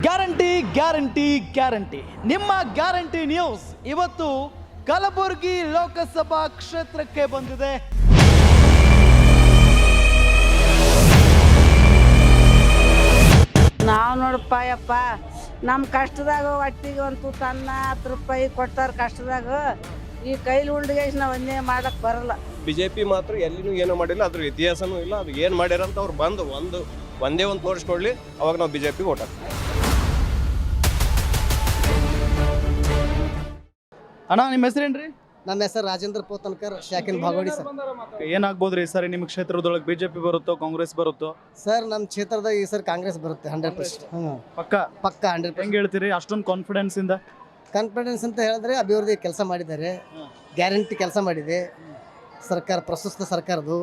Guarantee guarantee guarantee ನಿಮ್ಮ guarantee news ಇವತ್ತು ಕಲಬುರಗಿ ಲೋಕಸಭಾ ಕ್ಷೇತ್ರಕ್ಕೆ ಬಂದಿದೆ. ನಾವು ನೋಡಪ್ಪ ಯಪ್ಪ ನಮ್ಮ ಕಷ್ಟದಾಗ ಒಟ್ಟಿಗೆ ಒಂದು ತನ್ನ 10 ರೂಪಾಯಿ ಕೊಡ್ತಾರೆ ಕಷ್ಟದಾಗ. ಈ ಕೈಲಿ ಉಂಡಿಗೆ ನಾವು ಒಂದೇ ಮಾಡಕ್ ಬರಲ್ಲ. ಬಿಜೆಪಿ ಮಾತ್ರ ಎಲ್ಲಿನೂ ಏನೂ ಮಾಡಿಲ್ಲ, ಅದ್ರ ಇತಿಹಾಸನೂ ಇಲ್ಲ. ಅದು ಏನು ಮಾಡ್ಯಾರ ಅಂತ ಅವ್ರು ಬಂದು ಒಂದೇ ಒಂದು ತೋರಿಸ್ಕೊಡ್ಲಿ, ಅವಾಗ ನಾವು ಬಿಜೆಪಿಗೆ ಓಟ್ ಹಾಕ್ತೀವಿ. ಅಣ್ಣ ನಿಮ್ಮ ಹೆಸರೇನ್ರಿ? ನಮ್ಮ ಹೆಸರು ರಾಜೇಂದ್ರ ಪೋತನ್ಕರ್, ಶಾಕಿನ್ ಭಾಗೋಡಿ ಸರ್. ಏನಾಗ್ಬೋದ್ರಿ ಸರಿ ನಿಮ್ಮ ಕ್ಷೇತ್ರದೊಳಗೆ ಬಿಜೆಪಿ ಬರುತ್ತೋ ಕಾಂಗ್ರೆಸ್ ಬರುತ್ತೋ? ಸರ್ ನಮ್ಮ ಕ್ಷೇತ್ರದಾಗ ಈ ಸರ್ ಕಾಂಗ್ರೆಸ್ ಬರುತ್ತೆ 100%. ಪಕ್ಕ ಪಕ್ಕ 100%. ಹೆಂಗ್ ಹೇಳ್ತೀರಿ ಅಷ್ಟೊಂದು ಕಾನ್ಫಿಡೆನ್ಸ್ ಇಂದ? ಕಾನ್ಫಿಡೆನ್ಸ್ ಅಂತ ಹೇಳಿದ್ರೆ ಅಭಿವೃದ್ಧಿ ಕೆಲಸ ಮಾಡಿದ್ದಾರೆ, ಗ್ಯಾರಂಟಿ ಕೆಲಸ ಮಾಡಿದೆ ಸರ್ಕಾರ, ಪ್ರಸ್ತುತ ಸರ್ಕಾರದ್ದು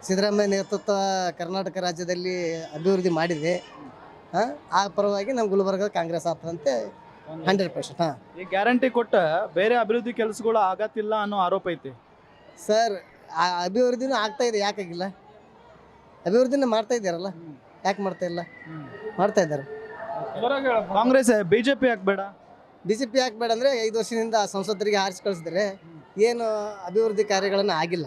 ಸಿದ್ದರಾಮಯ್ಯ ನೇತೃತ್ವ ಕರ್ನಾಟಕ ರಾಜ್ಯದಲ್ಲಿ ಅಭಿವೃದ್ಧಿ ಮಾಡಿದೆ. ಆ ಪರವಾಗಿ ನಮ್ಮ ಗುಲ್ಬರ್ಗ ಕಾಂಗ್ರೆಸ್ ಆಗ್ತದಂತೆ 100%. ಈ ಗ್ಯಾರಂಟಿ ಕೊಟ್ಟ ಬೇರೆ ಅಭಿವೃದ್ಧಿ ಕೆಲಸಗಳು ಆಗತ್ತಿಲ್ಲ ಅನ್ನೋ ಆರೋಪ ಐತಿ ಸರ್. ಆ ಅಭಿವೃದ್ಧಿನೂ ಆಗ್ತಾ ಇದೆ, ಯಾಕಾಗಿಲ್ಲ? ಅಭಿವೃದ್ಧಿನ ಮಾಡ್ತಾ ಇದ್ದಾರಲ್ಲ, ಯಾಕೆ ಮಾಡ್ತಾ ಇಲ್ಲ? ಮಾಡ್ತಾ ಇದ್ದಾರೆ. ಕಾಂಗ್ರೆಸ್ ಬಿಜೆಪಿ ಯಾಕೆ ಬೇಡ? BJP ಯಾಕೆ ಬೇಡ ಅಂದರೆ 5 ವರ್ಷದಿಂದ ಸಂಸದರಿಗೆ ಆರಿಸಿ ಕಳಿಸಿದ್ರೆ ಏನು ಅಭಿವೃದ್ಧಿ ಕಾರ್ಯಗಳನ್ನು ಆಗಿಲ್ಲ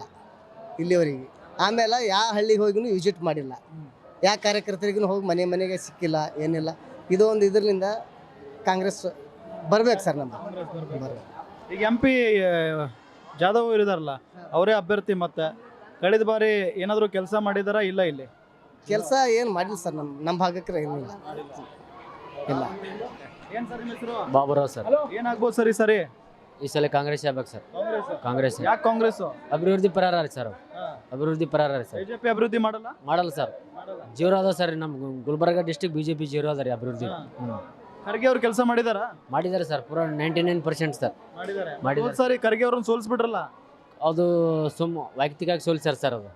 ಇಲ್ಲಿವರೆಗೆ. ಆಮೇಲೆ ಯಾವ ಹಳ್ಳಿಗೆ ಹೋಗಿನೂ ವಿಸಿಟ್ ಮಾಡಿಲ್ಲ, ಯಾವ ಕಾರ್ಯಕರ್ತರಿಗೂ ಹೋಗಿ ಮನೆಗೆ ಸಿಕ್ಕಿಲ್ಲ, ಏನಿಲ್ಲ. ಇದು ಒಂದು ಇದರಿಂದ ಕಾಂಗ್ರೆಸ್ ಬರ್ಬೇಕು ಸರ್. ನಮ್ಮ ಈಗ MP ಜಾಧವ್ ಇದಾರಲ್ಲ, ಅವರೇ ಅಭ್ಯರ್ಥಿ. ಮತ್ತೆ ಕಳೆದ ಬಾರಿ ಏನಾದರೂ ಕೆಲಸ ಮಾಡಿದಾರಾ? ಇಲ್ಲ, ಇಲ್ಲಿ ಕೆಲಸ ಏನು ಮಾಡಿಲ್ಲ ಸರ್. ನಮ್ಮ ಭಾಗಕ್ಕೆ ಏನಿಲ್ಲ ಇಲ್ಲ. ಏನ್ ಸರ್ ನಿಮ್ಮ ಹೆಸರು? ಬಾಬುರಾವ್ ಸರ್. ಏನಾಗ್ಬೋದು ಸರಿ ಸರಿ ಈ ಸಲ ಕಾಂಗ್ರೆಸ್ ಆಗ್ಬೇಕು ಸರ್. ಕಾಂಗ್ರೆಸ್ ಯಾಕೆ ಕಾಂಗ್ರೆಸ್? ಅಭಿವೃದ್ಧಿ ಪರಾರ ಸರ್. ಅಭಿವೃದ್ಧಿ ಪರಾರ ಸರ್. ಬಿಜೆಪಿ ಅಭಿವೃದ್ಧಿ ಮಾಡಲ್ಲ ಸರ್. ಜೀರೋ ಅದ ಸರ್. ನಮ್ಮ ಗುಲ್ಬರ್ಗ ಡಿಸ್ಟಿಕ್ BJP ಜೀರೋ ಅದ ರೀ ಅಭಿವೃದ್ಧಿ. ಖರ್ಗೆ ಅವ್ರು ಕೆಲಸ ಮಾಡಿದಾರಾ? ಮಾಡಿದ್ದಾರೆ ಸರ್, ಪೂರ 99% ಸರ್ ಮಾಡಿದ್ದಾರೆ. ಸರಿ ಖರ್ಗೆ ಅವ್ರನ್ನ ಸೋಲ್ಸ್ಬಿಟ್ರಲ್ಲ, ಅದು ವೈಯಕ್ತಿಕವಾಗಿ ಸೋಲ್ಸಾರ ಸರ್ ಅದು.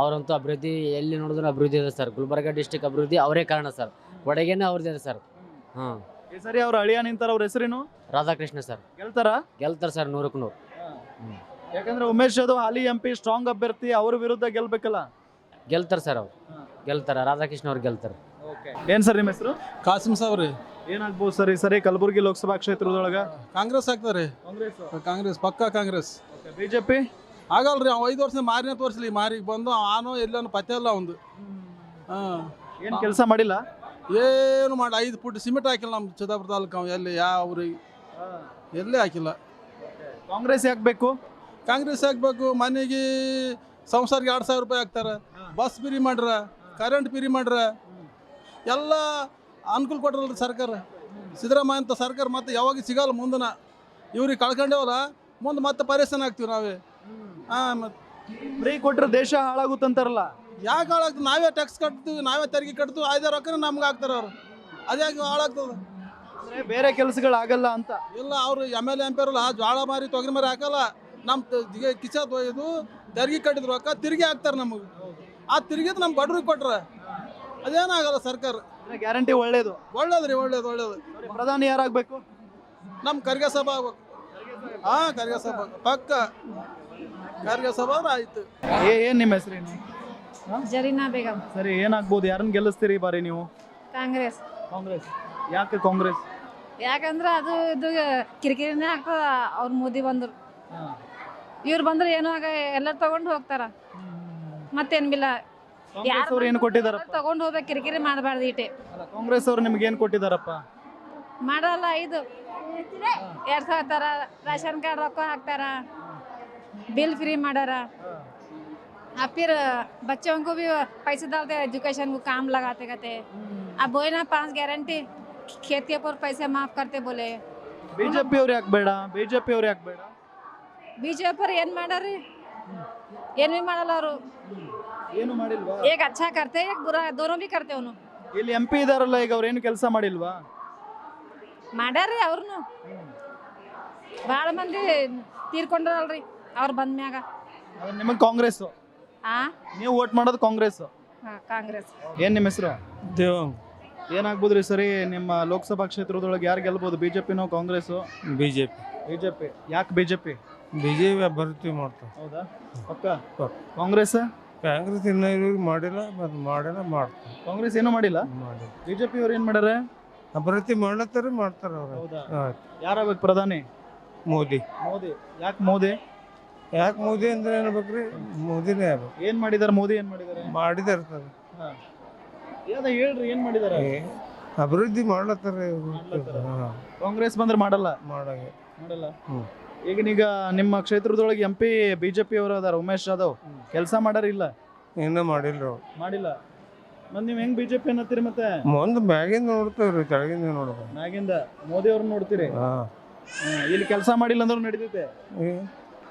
ಅವರಂತೂ ಅಭಿವೃದ್ಧಿ ಎಲ್ಲಿ ನೋಡಿದ್ರು ಅಭಿವೃದ್ಧಿ ಇದೆ ಸರ್. ಗುಲ್ಬರ್ಗ ಡಿಸ್ಟಿಕ್ ಅಭಿವೃದ್ಧಿ ಅವರೇ ಕಾರಣ ಸರ್. ಕೊಡಗೇನೆ ಅವ್ರದ್ದೇ ಸರ್. ಈ ಸರಿ ಅವ್ರ ಅಳಿಯ ನಿಂತಾರ. ಅವ್ರ ಹೆಸರೇನು? ರಾಧಾಕೃಷ್ಣ ಸರ್. ಗೆಲ್ತಾರೆ ಸರ್ 100ಕ್ಕೆ 100. ಯಾಕಂದ್ರೆ ಉಮೇಶ್ ಯಾದವ್ ಹಾಲಿ MP ಸ್ಟ್ರಾಂಗ್ ಅಭ್ಯರ್ಥಿ, ಅವ್ರ ವಿರುದ್ಧ ಗೆಲ್ಬೇಕಲ್ಲ. ಗೆಲ್ತಾರೆ ಸರ್, ಅವ್ರು ಗೆಲ್ತಾರೆ. ರಾಧಾಕೃಷ್ಣ ಅವ್ರು ಗೆಲ್ತಾರೆ. ಏನ್ ಸರ್ ನಿಮ್ಮ ಹೆಸರು? ಕಾಸಿಂ ಸಾವ್ರಿ. ಏನಾಗ್ಬೋದು ಸರ್ ಈ ಸರಿ ಕಲಬುರಗಿ ಲೋಕಸಭಾ ಕ್ಷೇತ್ರದೊಳಗ? ಕಾಂಗ್ರೆಸ್ ಆಗ್ತಾರೆ. ಕಾಂಗ್ರೆಸ್ ಪಕ್ಕಾ ಕಾಂಗ್ರೆಸ್. ಬಿಜೆಪಿ ಆಗಲ್ರಿ. ಅವ್ 5 ವರ್ಷ ಮಾರಿನ ತೋರಿಸ್ಲಿ, ಮಾರಿಗೆ ಬಂದು ಆನೋ ಎಲ್ಲಾನು ಪತ್ತೆ ಇಲ್ಲ ಒಂದು. ಏನ್ ಕೆಲಸ ಮಾಡಿಲ್ಲ, ಏನು ಮಾಡಿ 5 ಫುಟ್ ಸಿಮೆಂಟ್ ಹಾಕಿಲ್ಲ ನಮ್ಮ ಚಿತ್ತಾಪುರ ತಾಲೂಕು. ಅವ್ ಎಲ್ಲಿ ಯಾವ ಊರಿಗೆ ಎಲ್ಲೇ ಹಾಕಿಲ್ಲ. ಕಾಂಗ್ರೆಸ್ ಯಾಕೆ ಬೇಕು? ಕಾಂಗ್ರೆಸ್ ಹಾಕ್ಬೇಕು. ಮನೆಗೆ ಸಂಸಾರಿಗೆ 2,000 ರೂಪಾಯಿ ಹಾಕ್ತಾರೆ. ಬಸ್ ಫ್ರೀ ಮಾಡ್ರ, ಕರೆಂಟ್ ಫ್ರೀ ಮಾಡ್ರ, ಎಲ್ಲ ಅನುಕೂಲ ಕೊಟ್ರಲ್ರಿ ಸರ್ಕಾರ. ಸಿದ್ದರಾಮಯ್ಯ ಅಂತ ಸರ್ಕಾರ ಮತ್ತೆ ಯಾವಾಗ ಸಿಗಲ್ಲ. ಮುಂದನ ಇವ್ರಿಗೆ ಕಳ್ಕೊಂಡೇವಲ್ಲ, ಮುಂದೆ ಮತ್ತೆ ಪರೇಶಾನ ಆಗ್ತೀವಿ ನಾವೇ. ಮತ್ತೆ ಫ್ರೀ ಕೊಟ್ರೆ ದೇಶ ಹಾಳಾಗುತ್ತಂತಾರಲ್ಲ, ಯಾಕೆ ಹಾಳಾಗ್ತದೆ? ನಾವೇ ಟ್ಯಾಕ್ಸ್ ಕಟ್ತೀವಿ, ನಾವೇ ತೆರಿಗೆ ಕಟ್ತೀವಿ. 5 ರೊಕ್ಕನ ನಮ್ಗೆ ಆಗ್ತಾರೆ ಅವ್ರು. ಅದ್ಯಾಕೆ ಹಾಳಾಗ್ತದೆ? ಬೇರೆ ಕೆಲಸಗಳಾಗಲ್ಲ ಅಂತ. ಇಲ್ಲ, ಅವರು MLA MP ಅವರಲ್ಲ, ಜ್ವಾಳ ಮಾರಿ ತೊಗರಿ ಮಾರಿ ಹಾಕಲ್ಲ. ನಮ್ಮ ಕಿಸ ಇದು ತೆರಿಗೆ ಕಟ್ಟಿದ್ರು ರೊಕ್ಕ ತಿರುಗಿ ಹಾಕ್ತಾರೆ ನಮಗೆ. ಆ ತಿರುಗಿದ್ ನಮ್ಮ ಬಡ್ರಿಗೆ ಕೊಟ್ರೆ ಅದೇನಾಗಲ್ಲ ಸರ್ಕಾರ. ಗ್ಯಾರಂಟಿ ಒಳ್ಳೇದು ಒಳ್ಳೇದ್ರಿ, ಒಳ್ಳೇದು. ಪ್ರಧಾನಿ ಯಾರಾಗಬೇಕು? ನಮ್ಮ ಖರ್ಗೆ ಸಭಾ ಆಗ್ಬೇಕು. ಖರ್ಗೆ ಸಭಾ ಪಕ್ಕ. ಖರ್ಗೆ ಸಭಾ ಆಯ್ತು. ಏನ್ ನಿಮ್ಮ ಹೆಸರೇನು? ಜರೀನಾ ಬೇಗಂ. ಸರಿ, ಏನಾಗ್ಬೋದು? ಯಾರನ್ನ ಗೆಲ್ಲಿಸ್ತೀರಿ ಈ ಬಾರಿ ನೀವು? ಕಾಂಗ್ರೆಸ್. ಯಾಕೆ ಕಾಂಗ್ರೆಸ್? ಯಾಕಂದ್ರೆ ಅದು ಇದು ಕಿರಿಕಿರಿನೇ ಆಗ್ತದ. ಅವ್ರು ಮೋದಿ ಬಂದ್ರು, ಇವ್ರು ಬಂದ್ರೆ ಏನೋ ಆಗ ಎಲ್ಲರೂ ತಗೊಂಡು ಹೋಗ್ತಾರ. ಮತ್ತೇನ್ ಬಿಲ್ಲ. ಅವ್ರು ಏನು ಕೊಟ್ಟಿದಾರಪ್ಪ? ತಗೊಂಡು ಹೋಗ್ಬೇಕು, ಕಿರಿಕಿರಿ ಮಾಡಬಾರ್ದು. ಈಟೆ ಕಾಂಗ್ರೆಸ್ ಅವ್ರು ನಿಮ್ಗೆ ಏನ್ ಕೊಟ್ಟಿದಾರಪ್ಪ? ಮಾಡಲ್ಲ. 2,000 ತರ ರೇಷನ್ ಕಾರ್ಡ್ ರೊಕ್ಕ ಹಾಕ್ತಾರ, बिल फ्री मारा। अब फिर बच्चों को भी पैसे डालते एजुकेशन को काम लगाते कहते। अब वो ना 5 गारंटी खेती पर पैसे माफ करते बोले। बीजेपी और याक बेड़ा बीजेपी पर ಏನ್ ಮಾಡಾರಿ? ಏನು ಮಾಡಲ್ಲ ಅವರು. ಏನು ಮಾಡಿಲ್ವಾ? एक अच्छा करते एक बुरा, दोनों भी करते उन्हों। ಇಲ್ಲಿ MP ಇದಾರಲ್ಲ, ಈಗ ಅವ್ರು ಏನು ಕೆಲಸ ಮಾಡಿಲ್ವಾ? ಮಾಡಾರಿ ಅವ್ರನ್ನು. ಭಾಳ ಮಂದಿ ತೀರ್ಕೊಂಡ್ರಲ್ರಿ ಅವ್ರು ಬಂದ ಮ್ಯಾಗ. ನಿಮಗೆ ಕಾಂಗ್ರೆಸ್? ನೀವು ವೋಟ್ ಮಾಡೋದು ಕಾಂಗ್ರೆಸ್? ಕಾಂಗ್ರೆಸ್. ಏನ್ ನಿಮ್ಮ ಹೆಸರು? ದೇವಂಗ್. ಏನಾಗ್ಬೋದ್ರಿ ಸರಿ ನಿಮ್ಮ ಲೋಕಸಭಾ ಕ್ಷೇತ್ರದೊಳಗೆ ಯಾರು ಗೆಲ್ಬಹುದು? ಬಿಜೆಪಿನೋ ಕಾಂಗ್ರೆಸ್? ಬಿಜೆಪಿ. ಯಾಕೆ ಬಿಜೆಪಿ? ಬಿಜೆಪಿ ಅಭ್ಯರ್ಥಿ ಮಾಡ್ತಾರೆ. ಹೌದಾ? ಪಕ್ಕ. ಕಾಂಗ್ರೆಸ್ ಇನ್ನೂ ಮಾಡಿಲ್ಲ, ಮಾಡ್ತಾರೆ. ಕಾಂಗ್ರೆಸ್ ಏನೂ ಮಾಡಿಲ್ಲ. ಬಿಜೆಪಿ ಅವ್ರು ಏನ್ ಮಾಡ್ಯಾರ? ಅಭಿವೃದ್ಧಿ ಮಾಡ್ಲತ್ತಾರ ಮಾಡ್ತಾರ ಅವ್ರು. ಹೌದಾ ಹಾ. ಯಾರಾಗಬೇಕು ಪ್ರಧಾನಿ? ಮೋದಿ. ಮೋದಿ. ಯಾಕೆ ಮೋದಿ? ಯಾಕೆ ಮೋದಿ ಅಂದ್ರೆ ಏನ್ಬೇಕ್ರಿ, ಮೋದಿನೇ ಆಗ್ಬೇಕು. ಏನ್ ಮಾಡಿದಾರೆ ಮೋದಿ? ಏನ್ ಮಾಡಿದಾರೆ? ಮಾಡಿದಾರ ಸರ್. ಯಾವ್ದ ಹೇಳ್ರಿ, ಏನ್ ಮಾಡಿದಾರೆ? ಅಭಿವೃದ್ಧಿ ಮಾಡ್ಲತ್ತಾರ ಇವ್ರು. ಮಾಡ್ಲತ್ತಾರ. ಹಾ, ಕಾಂಗ್ರೆಸ್ ಬಂದ್ರೆ ಮಾಡಲ್ಲ. ಮಾಡಂಗೆ. ಮಾಡಲ್ಲ. ಹ್ಮ್. ಈಗ ನಿಮ್ಮ ಕ್ಷೇತ್ರದೊಳಗೆ MP BJP ಅವರು ಅದಾರ, ಉಮೇಶ್ ಜಾಧವ್. ಕೆಲಸ ಮಾಡಾರಿಲ್ಲ? ಇನ್ನೂ ಮಾಡಿಲ್ರಿ ಅವ್ರು. ಮಾಡಿಲ್ಲ. ಮತ್ತೆ ನೀವ್ ಹೆಂಗ್ BJP ಅನ್ನತ್ತೀರಿ? ಮತ್ತೆ ಮುಂದೆ ಮ್ಯಾಗಿಂದ ನೋಡ್ತೇವ್ರಿ, ತೆಳಗಿಂದ ನೋಡ್ಬೇಕು. ಮ್ಯಾಗಿಂದ ಮೋದಿ ಅವ್ರನ್ನ ನೋಡ್ತೀರಿ? ಹಾ. ಇಲ್ಲಿ ಕೆಲಸ ಮಾಡಿಲ್ಲ ಅಂದ್ರೂ ನಡೀತೈತೆ,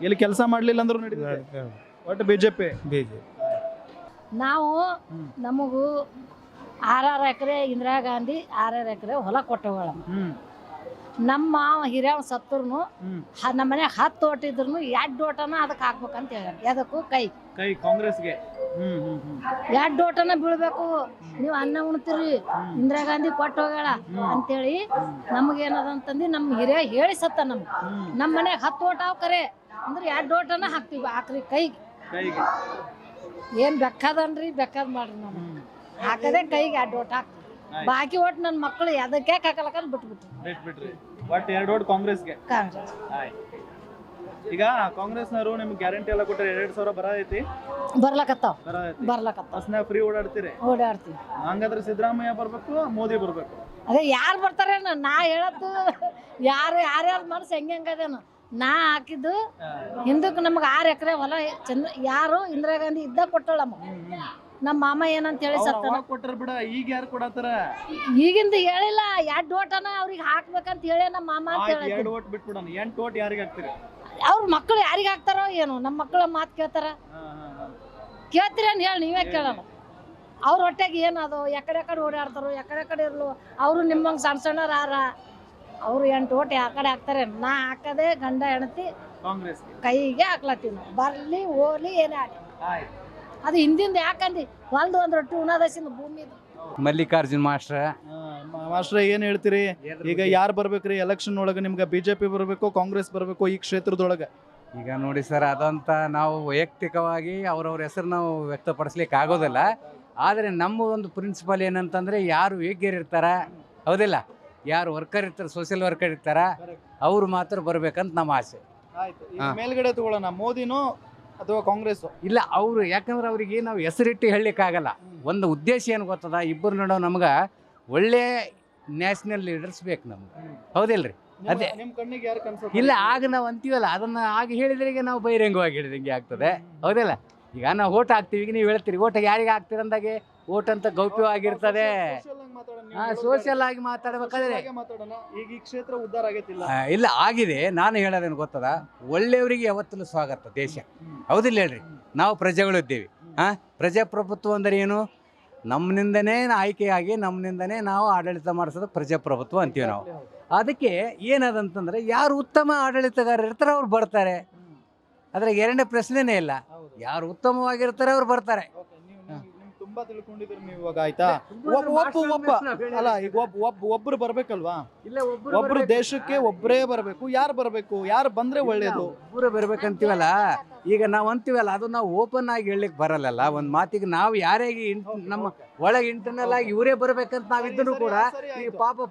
ಇಲ್ಲಿ ಕೆಲಸ ಮಾಡ್ಲಿಲ್ಲ ಅಂದ್ರೂ ನಡೀತೈತೆ. ಒಟ್ಟು BJP. ನಾವು ನಮಗೂ 6 ಎಕರೆ ಇಂದಿರಾ ಗಾಂಧಿ 6 ಎಕರೆ ಹೊಲ ಕೊಟ್ಟವಳ. ನಮ್ಮ ಹಿರಿಯ ಸತ್ತರು ನಮ್ಮ ಮನೆ 10 ಓಟ್ ಇದ್ರು 2 ಓಟನ ಅದಕ್ಕೆ ಹಾಕ್ಬೇಕಂತ ಹೇಳ. ಎದಕ್ಕೂ ಕೈ ಕಾಂಗ್ರೆಸ್ಗೆ 2 ಓಟನ ಬೀಳ್ಬೇಕು, ನೀವು ಅನ್ನ ಉಣ್ತೀರಿ, ಇಂದಿರಾ ಗಾಂಧಿ ಕೊಟ್ಟು ಹೋಗ್ಯಾಳ ಅಂತೇಳಿ ನಮಗೇನದಂತಂದು ನಮ್ಮ ಹಿರಿಯ ಹೇಳಿ ಸತ್ತ. ನಮ್ಮ ಮನೆಗೆ 10 ಓಟ್ ಅವ್ ಕರೆ ಅಂದ್ರೆ 2 ಓಟನ ಹಾಕ್ತೀವಿ. ಹಾಕ್ರಿ ಕೈಗೆ. ಏನ್ ಬೆಕ್ಕದನ್ರಿ, ಬೆಕ್ಕದ್ ಮಾಡ್ರಿ. ನಾವು ಹಾಕದೆ ಕೈಗೆ 2 ಓಟ್ ಹಾಕ್ತೀವಿ. ಬಾಕಿ ಓಟ್ ನನ್ನ ಮಕ್ಕಳು ಅದಕ್ಕೆ ಹಾಕಲಕ್ಕ ಬಿಟ್ಬಿಟ್ರಿ. ಒಟ್ಟು 2 ಓಟ್ ಕಾಂಗ್ರೆಸ್ಗೆ. ಕಾಂಗ್ರೆಸ್. ಈಗ ಕಾಂಗ್ರೆಸ್ನವರು ನಿಮ್ಗೆ ಗ್ಯಾರಂಟಿ ಎಲ್ಲ ಕೊಟ್ಟರೆ 2,000 ಬರತೈತಿ? ಬರ್ಲಕತ್ತಾವ. ಬಸ್ನಾಗ ಫ್ರೀ ಓಡಾಡ್ತೀರಿ? ಓಡಾಡ್ತೀವಿ. ಹಂಗಾದ್ರೆ ಸಿದ್ದರಾಮಯ್ಯ ಬರ್ಬೇಕು, ಮೋದಿ ಬರ್ಬೇಕು? ಅದೇ ಯಾರು ಬರ್ತಾರೆ ನಾ ಹೇಳತ್ತು. ಯಾರ್ಯಾರ ಮನಸ್ಸು ಹೆಂಗದೇನು ನಾ ಹಾಕಿದ್ದು ಹಿಂದಕ್ಕೆ ನಮ್ಗೆ 6 ಎಕರೆ ಹೊಲ ಯಾರು ಇಂದಿರಾ ಗಾಂಧಿ ಇದ್ದ ಕೊಟ್ಟಳಮ್ಮ. ನಮ್ಮ ಮಾಮ ಏನಂತ ಹೇಳಿ ಸತ್ತ ಕೊಟ್ಟರು ಬಿಡ. ಈಗ ಯಾರು ಕೊಡತ್ತಾರ? ಈಗಿಂದ ಹೇಳಿಲ್ಲ. 2 ಓಟನ ಅವ್ರಿಗೆ ಹಾಕ್ಬೇಕಂತ ಹೇಳಿ ನಮ್ಮ ಮಾಮ ಅಂತ ಹೇಳಿ. 2 ಓಟ್ ಬಿಟ್ಬಿಡೋಣ. 8 ಓಟ್ ಯಾರಿಗೆ ಹಾಕ್ತೀರಿ? ಅವ್ರ ಮಕ್ಕಳು ಯಾರಿಗೆ ಹಾಕ್ತಾರೋ ಏನೋ. ನಮ್ಮ ಮಕ್ಕಳ ಮಾತು ಕೇಳ್ತಾರ? ಕೇಳ್ತೀರಿ ಅಂತ ಹೇಳಿ ನೀವೇ ಕೇಳೋಣ. ಅವ್ರ ಹೊಟ್ಟೆಗೆ ಏನದು, ಎಕಡೆ ಓಡಾಡ್ತಾರೋ, ಎಕಡೆ ಇರ್ಲು. ಅವರು ನಿಮ್ಮಂಗೆ ಸಣ್ಣ ಸಣ್ಣರಾರ. ಅವರು 8 ಓಟ್ ಆ ಕಡೆ ಹಾಕ್ತಾರೆ. ನಾ ಹಾಕದೆ ಗಂಡ ಹೆಣತಿ ಕಾಂಗ್ರೆಸ್ ಕೈಗೆ ಹಾಕ್ಲತ್ತೀವಿ ನಾವು. ಬರ್ಲಿ ಹೋಗ್ಲಿ ಏನೇ ಆಗಲಿ. ಅದು ಹಿಂದಿಂದ ಯಾಕಂದಿ ಹೊಲ್ದು ಒಂದು ರೊಟ್ಟಿ ಉಣದಸಿಂದ ಭೂಮಿ. ಮಲ್ಲಿಕಾರ್ಜುನ್ ಮಾಸ್ಟ್ರ ಏನ್ ಹೇಳ್ತೀರಿ? ಈಗ ಯಾರು ಬರ್ಬೇಕ್ರಿ ಎಲೆಕ್ಷನ್ ಒಳಗೆ? ನಿಮ್ಗೆ BJP ಬರ್ಬೇಕು, ಕಾಂಗ್ರೆಸ್ ಬರ್ಬೇಕು ಈ ಕ್ಷೇತ್ರದೊಳಗೆ? ಈಗ ನೋಡಿ ಸರ್, ಅದಂತ ನಾವು ವೈಯಕ್ತಿಕವಾಗಿ ಅವ್ರವ್ರ ಹೆಸರು ನಾವು ವ್ಯಕ್ತಪಡಿಸ್ಲಿಕ್ಕೆ ಆಗೋದಿಲ್ಲ. ಆದರೆ ನಮ್ಮ ಒಂದು ಪ್ರಿನ್ಸಿಪಲ್ ಏನಂತಂದ್ರೆ, ಯಾರು ಯೋಗ್ಯರಿರ್ತಾರ, ಹೌದಿಲ್ಲ, ಯಾರು ವರ್ಕರ್ ಇರ್ತಾರೆ, ಸೋಷಿಯಲ್ ವರ್ಕರ್ ಇರ್ತಾರ, ಅವ್ರು ಮಾತ್ರ ಬರ್ಬೇಕಂತ ನಮ್ಮ ಆಸೆ. ಮೇಲ್ಗಡೆ ತಗೊಳ್ಳೋಣ, ಮೋದಿನೋ ಅಥವಾ ಕಾಂಗ್ರೆಸ್? ಇಲ್ಲ, ಅವರು ಯಾಕಂದ್ರೆ ಅವರಿಗೆ ನಾವು ಹೆಸರಿಟ್ಟು ಹೇಳಲಿಕ್ಕಾಗಲ್ಲ. ಒಂದು ಉದ್ದೇಶ ಏನು ಗೊತ್ತದ, ಇಬ್ಬರು ನೋಡೋ ನಮ್ಗೆ ಒಳ್ಳೆ ನ್ಯಾಷನಲ್ ಲೀಡರ್ಸ್ ಬೇಕು ನಮ್ಗೆ, ಹೌದಿಲ್ರಿ? ಅದೇ ನಿಮ್ ಕಣ್ಣಿಗೆ ಯಾರು ಕನ್ಸ? ಇಲ್ಲ, ಆಗ ನಾವು ಅಂತೀವಲ್ಲ, ಅದನ್ನ ಆಗ ಹೇಳಿದ್ರಿಗೆ ನಾವು ಬಹಿರಂಗವಾಗಿ ಹೇಳಿದಂಗೆ ಆಗ್ತದೆ, ಹೌದಿಲ್ಲ? ಈಗ ನಾವು ಓಟ್ ಹಾಕ್ತೀವಿ, ಈಗ ನೀವು ಹೇಳ್ತೀರಿ ಓಟ್ ಯಾರಿಗೆ ಹಾಕ್ತೀರಿ ಅಂದಾಗೆ ಓಟ್ ಅಂತ ಗೌಪ್ಯವಾಗಿರ್ತದೆ. ಸೋಷಿಯಲ್ ಆಗಿ ಮಾತಾಡ್ಬೇಕಾದ್ರೆ ಈಗ ಈ ಕ್ಷೇತ್ರ ಉದ್ಧಾರ ಆಗೈತಿಲ್ಲ? ಇಲ್ಲ, ಆಗಿದೆ. ನಾನು ಹೇಳೋದೇನು ಗೊತ್ತದ, ಒಳ್ಳೆಯವರಿಗೆ ಯಾವತ್ತೂ ಸ್ವಾಗತ ದೇಶ, ಹೌದಿಲ್ಲ ಹೇಳ್ರಿ? ನಾವು ಪ್ರಜೆಗಳಿದ್ದೀವಿ. ಪ್ರಜಾಪ್ರಭುತ್ವ ಅಂದರೆ ಏನು? ನಮ್ಮಿಂದನೇ ಆಯ್ಕೆಯಾಗಿ ನಮ್ಮಿಂದನೇ ನಾವು ಆಡಳಿತ ಮಾಡಿಸೋದು ಪ್ರಜಾಪ್ರಭುತ್ವ ಅಂತೀವಿ ನಾವು. ಅದಕ್ಕೆ ಏನದಂತಂದ್ರೆ, ಯಾರು ಉತ್ತಮ ಆಡಳಿತಗಾರರು ಇರ್ತಾರೆ ಅವ್ರು ಬರ್ತಾರೆ. ಅದ್ರಾಗ ಎರಡನೇ ಪ್ರಶ್ನೆನೇ ಇಲ್ಲ. ಯಾರು ಉತ್ತಮವಾಗಿರ್ತಾರೆ ಅವ್ರು ಬರ್ತಾರೆ. ತುಂಬಾ ತಿಳ್ಕೊಂಡಿದ್ರಿ ನೀವು ಇವಾಗ, ಆಯ್ತಾ? ಅಲ್ಲ, ಈಗ ಒಬ್ರು ಬರ್ಬೇಕಲ್ವಾ? ಒಬ್ರು ದೇಶಕ್ಕೆ ಒಬ್ಬರೇ ಬರ್ಬೇಕು. ಯಾರು ಬರ್ಬೇಕು? ಯಾರು ಬಂದ್ರೆ ಒಳ್ಳೇದು? ಒಬ್ಬರು ಬರ್ಬೇಕಂತೀವಲ್ಲ. ಈಗ ನಾವು ಅಂತೀವಲ್ಲ, ಅದು ನಾವು ಓಪನ್ ಆಗಿ ಹೇಳಲಿಕ್ಕೆ ಬರಲ್ಲ. ಒಂದು ಮಾತಿಗೆ ನಾವು ಯಾರೇ ನಮ್ಮ ಒಳಗೆ ಇಂಟರ್ನಲ್ ಆಗಿ ಇವರೇ ಬರ್ಬೇಕಂತ ನಾವಿದ್ರು ಕೂಡ ಈ ಪಾಪ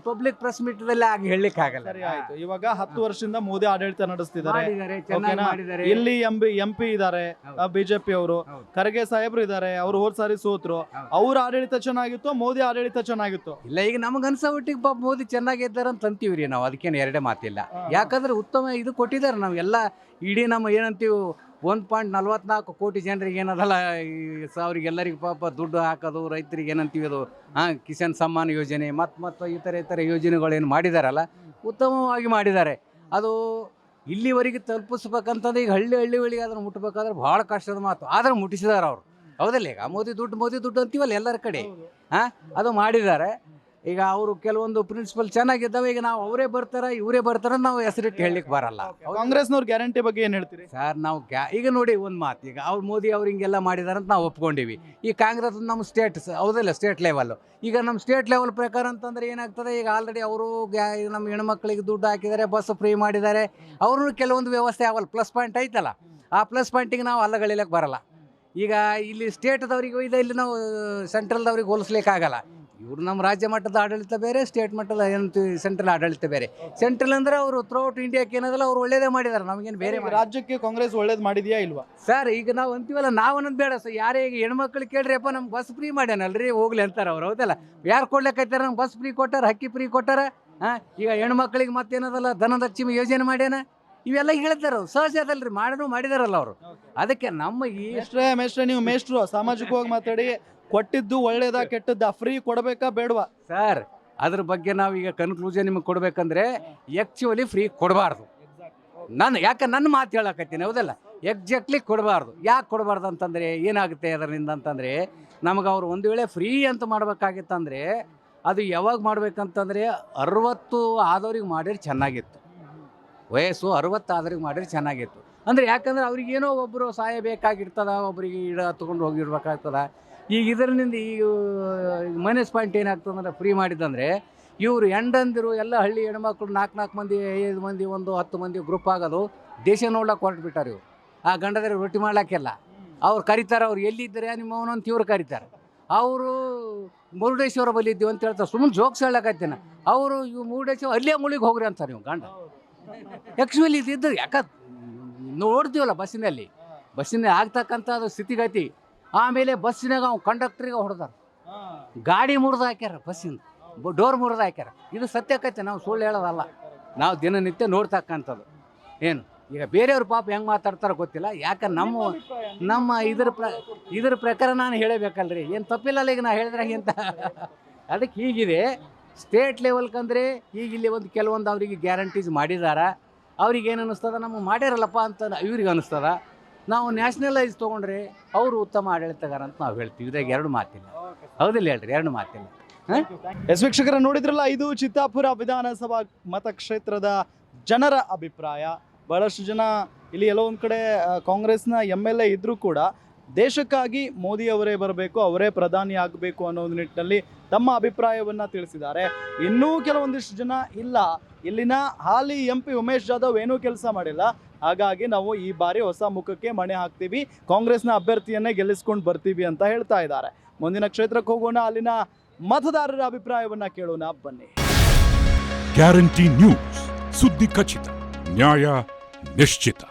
ಪಬ್ಲಿಕ್ ಪ್ರೆಸ್ ಮೀಟದಲ್ಲಿ ಆಗಿ ಹೇಳಲಿಕ್ಕೆ ಆಗಲ್ಲ. ಸರಿ, ಆಯ್ತು. ಇವಾಗ 10 ವರ್ಷದಿಂದ ಮೋದಿ ಆಡಳಿತ ನಡೆಸ್ತಿದ್ದಾರೆ. ಮಾಡಿದ್ದಾರೆ. ಇಲ್ಲಿ MP ಇದ್ದಾರೆ BJP ಅವರು, ಖರ್ಗೆ ಸಾಹೇಬ್ರು ಇದ್ದಾರೆ. ಅವ್ರು ಹೋದ್ ಸಾರಿ ಸೋತ್ರು. ಅವ್ರ ಆಡಳಿತ ಚೆನ್ನಾಗಿತ್ತು, ಮೋದಿ ಆಡಳಿತ ಚೆನ್ನಾಗಿತ್ತು? ಇಲ್ಲ, ಈಗ ನಮ್ಗೆ ಅನ್ಸೋ ಒಟ್ಟಿಗೆ ಪಾಪ ಮೋದಿ ಚೆನ್ನಾಗಿದ್ದಾರೆ ಅಂತ ಅಂತೀವ್ರಿ ನಾವು. ಅದಕ್ಕೇನು ಎರಡೇ ಮಾತಿಲ್ಲ. ಯಾಕಂದ್ರೆ ಉತ್ತಮ ಇದು ಕೊಟ್ಟಿದ್ದಾರೆ. ನಾವು ಎಲ್ಲ ಇಡೀ ನಮ್ಮ ಏನಂತೀವಿ 1.44 ಕೋಟಿ ಜನರಿಗೆ ಏನದಲ್ಲ, ಅವ್ರಿಗೆಲ್ಲರಿಗೂ ಪಾಪ ದುಡ್ಡು ಹಾಕೋದು, ರೈತರಿಗೆ ಏನಂತೀವಿ ಅದು ಕಿಸಾನ್ ಸಮ್ಮಾನ್ ಯೋಜನೆ ಮತ್ತು ಇತರ ಯೋಜನೆಗಳೇನು ಮಾಡಿದಾರಲ್ಲ, ಉತ್ತಮವಾಗಿ ಮಾಡಿದ್ದಾರೆ. ಅದು ಇಲ್ಲಿವರೆಗೆ ತಲುಪಿಸ್ಬೇಕಂತಂದ್ರೆ ಈಗ ಹಳ್ಳಿಗಳಿಗೆ ಅದನ್ನು ಮುಟ್ಟಬೇಕಾದ್ರೆ ಭಾಳ ಕಷ್ಟದ ಮಾತು. ಆದ್ರೆ ಮುಟ್ಟಿಸಿದಾರೆ ಅವರು, ಹೌದಲ್ಲ? ಈಗ ಮೋದಿ ದುಡ್ಡು ಅಂತೀವಲ್ಲ ಎಲ್ಲರ ಕಡೆ, ಅದು ಮಾಡಿದ್ದಾರೆ. ಈಗ ಅವರು ಕೆಲವೊಂದು ಪ್ರಿನ್ಸಿಪಲ್ ಚೆನ್ನಾಗಿದ್ದಾವೆ. ಈಗ ನಾವು ಅವರೇ ಬರ್ತಾರ ಇವರೇ ಬರ್ತಾರ ನಾವು ಹೆಸರಿಟ್ಟು ಹೇಳಲಿಕ್ಕೆ ಬರಲ್ಲ. ಕಾಂಗ್ರೆಸ್ನವ್ರ ಗ್ಯಾರಂಟಿ ಬಗ್ಗೆ ಏನ್ ಹೇಳ್ತೀರಿ ಸರ್? ನಾವು ಈಗ ನೋಡಿ ಒಂದು ಮಾತು, ಈಗ ಮೋದಿ ಅವ್ರು ಹಿಂಗೆಲ್ಲ ಮಾಡಿದಾರೆ ಅಂತ ನಾವು ಒಪ್ಕೊಂಡಿವಿ. ಈ ಕಾಂಗ್ರೆಸ್ ನಮ್ಮ ಸ್ಟೇಟ್, ಹೌದಲ್ಲ, ಸ್ಟೇಟ್ ಲೆವೆಲ್. ಈಗ ನಮ್ಮ ಸ್ಟೇಟ್ ಲೆವೆಲ್ ಪ್ರಕಾರ ಅಂತಂದ್ರೆ ಏನಾಗ್ತದೆ, ಈಗ ಆಲ್ರೆಡಿ ಅವರು ನಮ್ಮ ಹೆಣ್ಮಕ್ಳಿಗೆ ದುಡ್ಡು ಹಾಕಿದ್ದಾರೆ, ಬಸ್ ಫ್ರೀ ಮಾಡಿದ್ದಾರೆ. ಅವರು ಕೆಲವೊಂದು ವ್ಯವಸ್ಥೆ ಆಗಲ್ಲ, ಪ್ಲಸ್ ಪಾಯಿಂಟ್ ಐತಲ್ಲ, ಆ ಪ್ಲಸ್ ಪಾಯಿಂಟಿಗೆ ನಾವು ಅಲ್ಲಗಳಿಲಕ್ಕೆ ಬರಲ್ಲ. ಈಗ ಇಲ್ಲಿ ಸ್ಟೇಟ್ದವ್ರಿಗೆ ಇಲ್ಲಿ ನಾವು ಸೆಂಟ್ರಲ್ದವ್ರಿಗೆ ಹೋಲಿಸ್ಲಿಕ್ಕೆ ಆಗಲ್ಲ. ಇವ್ರು ನಮ್ಮ ರಾಜ್ಯ ಮಟ್ಟದ ಆಡಳಿತ ಬೇರೆ, ಸ್ಟೇಟ್ ಮಟ್ಟದ ಏನಂತೀವಿ ಸೆಂಟ್ರಲ್ ಆಡಳಿತ ಬೇರೆ. ಸೆಂಟ್ರಲ್ ಅಂದ್ರೆ ಅವರು ಥ್ರೂಔಟ್ ಇಂಡಿಯಾಕ್ಕೆ ಏನದಲ್ಲ ಅವ್ರು ಒಳ್ಳೇದೇ ಮಾಡಿದಾರೆ, ನಮಗೇನು ಬೇರೆ ರಾಜ್ಯಕ್ಕೆ ಕಾಂಗ್ರೆಸ್ ಒಳ್ಳೇದು ಮಾಡಿದ್ಯಾ ಇಲ್ವಾ? ಸರ್ ಈಗ ನಾವು ಅಂತೀವಲ್ಲ, ನಾವು ಅನ್ನೋದು ಬೇಡ ಸರ್. ಯಾರೇ ಈಗ ಹೆಣ್ಮಕ್ಳು ಕೇಳ್ರಿಯಪ್ಪ ನಮ್ಗೆ ಬಸ್ ಫ್ರೀ ಮಾಡ್ಯಾನಲ್ರಿ ಹೋಗ್ಲಿ ಅಂತಾರೆ ಅವ್ರು, ಹೌದಲ್ಲ? ಯಾರು ಕೊಡ್ಲಿಕ್ಕೈತಾರ? ನಮ್ಗೆ ಬಸ್ ಫ್ರೀ ಕೊಟ್ಟಾರ, ಅಕ್ಕಿ ಫ್ರೀ ಕೊಟ್ಟಾರ. ಈಗ ಹೆಣ್ಮಕ್ಳಿಗೆ ಮತ್ತೇನದಲ್ಲ ಧನಲಕ್ಷ್ಮಿ ಯೋಜನೆ ಮಾಡ್ಯಾನ, ಇವೆಲ್ಲ ಹೇಳ್ತಾರೆ ಅವ್ರು. ಸಹಜ ಅದಲ್ರಿ, ಮಾಡಿದಾರಲ್ಲ ಅವರು. ಅದಕ್ಕೆ ನಮ್ಮ ಈ ಮೇಷ್ಟ್ರೆ ನೀವು ಮೇಷ್ಟ್ರು ಸಾಮಾಜಿಕವಾಗಿ ಮಾತಾಡಿ, ಕೊಟ್ಟಿದ್ದು ಒಳ್ಳೇದಾ ಕೆಟ್ಟದ್ದಾ, ಫ್ರೀ ಕೊಡಬೇಕಾ ಬೇಡವಾ? ಸರ್ ಅದ್ರ ಬಗ್ಗೆ ನಾವು ಈಗ ಕನ್ಕ್ಲೂಷನ್ ನಿಮಗೆ ಕೊಡ್ಬೇಕಂದ್ರೆ ಆ್ಯಕ್ಚುಲಿ ಫ್ರೀ ಕೊಡಬಾರ್ದು. ಯಾಕೆ ನನ್ನ ಮಾತು ಹೇಳಕತ್ತೀನಿ, ಹೌದಲ್ಲ? ಎಕ್ಸಾಕ್ಟ್ಲಿ ಕೊಡಬಾರ್ದು. ಯಾಕೆ ಕೊಡಬಾರ್ದು ಅಂತಂದರೆ ಏನಾಗುತ್ತೆ ಅದರಿಂದ ಅಂತಂದರೆ, ನಮಗೆ ಅವ್ರು ಒಂದು ವೇಳೆ ಫ್ರೀ ಅಂತ ಮಾಡ್ಬೇಕಾಗಿತ್ತಂದರೆ ಅದು ಯಾವಾಗ ಮಾಡ್ಬೇಕಂತಂದರೆ 60 ಆದವ್ರಿಗೆ ಮಾಡಿದ್ರೆ ಚೆನ್ನಾಗಿತ್ತು. ವಯಸ್ಸು 60 ಆದವ್ರಿಗೆ ಮಾಡಿದ್ರೆ ಚೆನ್ನಾಗಿತ್ತು. ಅಂದರೆ ಯಾಕಂದ್ರೆ ಅವ್ರಿಗೇನೋ ಒಬ್ಬರು ಸಹಾಯ ಬೇಕಾಗಿರ್ತದ, ಒಬ್ಬರಿಗೆ ತೊಗೊಂಡು ಹೋಗಿರ್ಬೇಕಾಗ್ತದ. ಈಗ ಇದರಿಂದ ಈಗ ಮೈನಸ್ ಪಾಯಿಂಟ್ ಏನಾಗ್ತದಂದ್ರೆ ಫ್ರೀ ಮಾಡಿದಂದರೆ ಇವರು ಹೆಂಡಂದಿರು ಎಲ್ಲ ಹಳ್ಳಿ ಹೆಣ್ಮಕ್ಳು 4 ಮಂದಿ 5 ಮಂದಿ ಒಂದು 10 ಮಂದಿ ಗ್ರೂಪ್ ಆಗೋದು ದೇಶ ನೋಡ್ಲಕ್ಕೆ ಹೊರಟ್ಬಿಟ್ಟಾರೆ ಇವರು. ಆ ಗಂಡದ್ರೆ ರೊಟ್ಟಿ ಮಾಡ್ಲಿಕ್ಕೆಲ್ಲ ಅವ್ರು ಕರೀತಾರೆ. ಅವ್ರು ಎಲ್ಲಿದ್ದಾರೆ ನಿಮ್ಮವನು ಅಂತ ಇವ್ರು ಕರೀತಾರೆ. ಅವರು ಮುರುಡೇಶ್ವರ ಬಲ್ಲಿದ್ದೀವಿ ಅಂತ ಹೇಳ್ತಾರೆ. ಸುಮ್ಮನೆ ಜೋಕ್ಸ್ ಹೇಳಕತ್ತೀನಿ. ಅವರು ಇವು ಮುರುಡೇಶ್ವರ ಅಲ್ಲೇ ಮುಳಿಗೆ ಹೋಗ್ರಿ ಅಂತಾರೆ ನೀವು ಗಂಡ. ಆ್ಯಕ್ಚುಲಿ ಇದ್ದು ಯಾಕೆ ನೋಡ್ತೀವಲ್ಲ ಬಸ್ಸಿನಲ್ಲಿ ಆಗ್ತಕ್ಕಂಥ ಅದು ಸ್ಥಿತಿಗತಿ. ಆಮೇಲೆ ಬಸ್ಸಿನಾಗ ಅವ್ನು ಕಂಡಕ್ಟ್ರಿಗೆ ಹೊಡೆದಾರ, ಗಾಡಿ ಮುರಿದು ಹಾಕ್ಯಾರ, ಬಸ್ಸಿಂದ ಡೋರ್ ಮುರಿದು ಹಾಕ್ಯಾರ. ಇದು ಸತ್ಯಕತೆ, ನಾವು ಸುಳ್ಳು ಹೇಳೋದಲ್ಲ. ನಾವು ದಿನನಿತ್ಯ ನೋಡ್ತಕ್ಕಂಥದ್ದು. ಏನು ಈಗ ಬೇರೆಯವ್ರ ಪಾಪ ಹೆಂಗೆ ಮಾತಾಡ್ತಾರೋ ಗೊತ್ತಿಲ್ಲ. ಯಾಕೆ ನಮ್ಮ ಇದ್ರ ಪ್ರಕಾರ ನಾನು ಹೇಳಬೇಕಲ್ರಿ, ಏನು ತಪ್ಪಿಲ್ಲಲ್ಲ. ಈಗ ನಾ ಹೇಳಿದ್ರೆ ಅಂತ ಅದಕ್ಕೆ ಹೀಗಿದೆ. ಸ್ಟೇಟ್ ಲೆವೆಲ್ಕಂದ್ರೆ ಈಗ ಇಲ್ಲಿ ಕೆಲವೊಂದು ಅವರಿಗೆ ಗ್ಯಾರಂಟೀಸ್ ಮಾಡಿದಾರ. ಅವ್ರಿಗೆ ಏನು ಅನ್ನಿಸ್ತದ, ನಮಗೆ ಮಾಡ್ಯಾರಲ್ಲಪ್ಪ ಅಂತ ಇವ್ರಿಗೆ ಅನ್ನಿಸ್ತದ. ನಾವು ನ್ಯಾಷನಲೈಸ್ ತೊಗೊಂಡ್ರೆ ಅವರು ಉತ್ತಮ ಆಡಳಿತಗಾರ ಅಂತ ನಾವು ಹೇಳ್ತೀವಿ. ಇದ್ರಾಗ 2 ಮಾತಿಲ್ಲ, ಹೌದಿಲ್ಲ? ಹೇಳ್ರಿ, 2 ಮಾತಿಲ್ಲ. ವೀಕ್ಷಕರ ನೋಡಿದ್ರಲ್ಲ, ಇದು ಚಿತ್ತಾಪುರ ವಿಧಾನಸಭಾ ಮತಕ್ಷೇತ್ರದ ಜನರ ಅಭಿಪ್ರಾಯ. ಬಹಳಷ್ಟು ಜನ ಇಲ್ಲಿ ಎಲ್ಲೋ ಒಂದು ಕಡೆ ಕಾಂಗ್ರೆಸ್ನ MLA ಇದ್ರೂ ಕೂಡ ದೇಶಕ್ಕಾಗಿ ಮೋದಿ ಅವರೇ ಬರಬೇಕು, ಅವರೇ ಪ್ರಧಾನಿ ಆಗಬೇಕು ಅನ್ನೋ ನಿಟ್ಟಿನಲ್ಲಿ ತಮ್ಮ ಅಭಿಪ್ರಾಯವನ್ನು ತಿಳಿಸಿದ್ದಾರೆ. ಇನ್ನೂ ಕೆಲವೊಂದಿಷ್ಟು ಜನ ಇಲ್ಲ, ಇಲ್ಲಿನ ಹಾಲಿ MP ಉಮೇಶ್ ಜಾಧವ್ ಏನೂ ಕೆಲಸ ಮಾಡಿಲ್ಲ, ಹಾಗಾಗಿ ನಾವು ಈ ಬಾರಿ ಹೊಸ ಮುಖಕ್ಕೆ ಮಣೆ ಹಾಕ್ತೀವಿ, ಕಾಂಗ್ರೆಸ್ನ ಅಭ್ಯರ್ಥಿಯನ್ನೇ ಗೆಲ್ಲಿಸ್ಕೊಂಡು ಬರ್ತೀವಿ ಅಂತ ಹೇಳ್ತಾ ಇದ್ದಾರೆ. ಮುಂದಿನ ಕ್ಷೇತ್ರಕ್ಕೆ ಹೋಗೋಣ, ಅಲ್ಲಿನ ಮತದಾರರ ಅಭಿಪ್ರಾಯವನ್ನ ಕೇಳೋಣ, ಬನ್ನಿ. ಗ್ಯಾರಂಟಿ ನ್ಯೂಸ್, ಸುದ್ದಿ ಖಚಿತ, ನ್ಯಾಯ ನಿಶ್ಚಿತ.